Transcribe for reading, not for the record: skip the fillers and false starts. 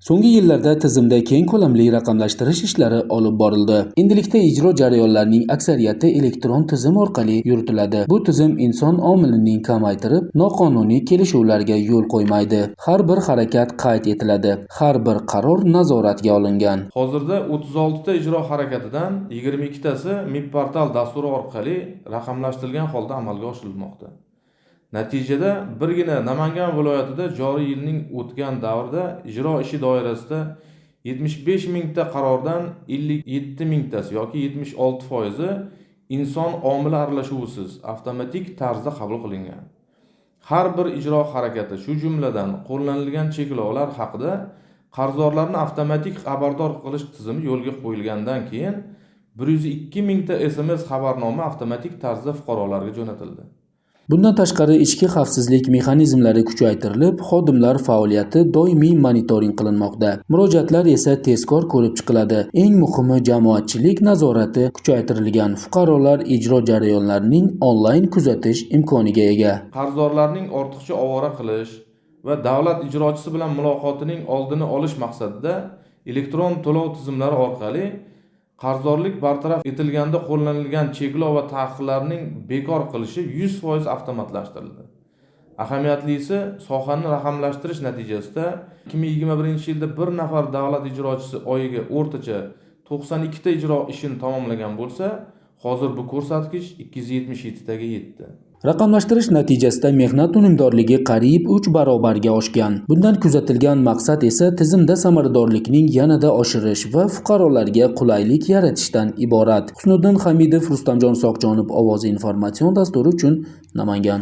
So'nggi yillarda tizimda keng ko'lamli raqamlashtirish ishlari olib borildi. Endilikda ijro jarayonlarining aksariyati elektron tizim orqali yuritiladi. Bu tizim inson omilining kamaytirib, noqonuniy kelishuvlarga yo'l qo'ymaydi. Har bir harakat qayd etiladi. Har bir qaror nazoratga olingan. Hozirda 36 ta ijro harakatidan 22 tasi MIP portal dasturi orqali raqamlashtirilgan holda amalga oshirilmoqda. Natijada birgina Namangan viloyatida joriy yilning o'tgan davrda ijro ishi doirasida 75 mingta qarordan 57 mingtasi yoki 76% inson omili aralashuvisiz avtomatik tarzda qabul qilingan. Har bir ijro harakati, shu jumladan qo'llanilgan cheklovlar haqida qarzdorlarni avtomatik xabardor qilish tizimi yo'lga qo'yilgandan keyin 102 mingta SMS xabarnoma avtomatik tarzda fuqarolarga jo'natildi. Bundan tashqari ichki xavfsizlik mexanizmlari kuchaytirilib, xodimlar faoliyati doimiy monitoring qilinmoqda. Murojaatlar esa tezkor ko'rib chiqiladi. Eng muhimi, jamoatchilik nazorati kuchaytirilgan. Fuqarolar ijro jarayonlarining onlayn kuzatish imkoniga ega. Qarzdorlarning ortiqcha ovora qilish va davlat ijrochisi bilan muloqotining oldini olish maqsadida elektron to'lov tizimlari orqali qarzdorlik bartaraf etilganda qo'llanilgan cheklov va taqiqlarning bekor qilishi 100% avtomatlashtirildi. Ahamiyatlisi, sohani raqamlashtirish natijasida 2021-yilda bir nafar davlat ijrochisi oyiga o'rtacha 92 ta ijro ishini tamomlagan bo'lsa, hozir bu ko'rsatkich 277 taga yetdi. Raqamlashtirish natijasida mehnat unumdorligi qariyb 3 barobarga oshgan. Bundan kuzatilgan maqsad esa tizimda samaradorlikning yanada oshirish va fuqarolarga qulaylik yaratishdan iborat. Husniddin Hamidov, Rustamjon Soqjonov ovozi informatsion dasturi uchun Namangan.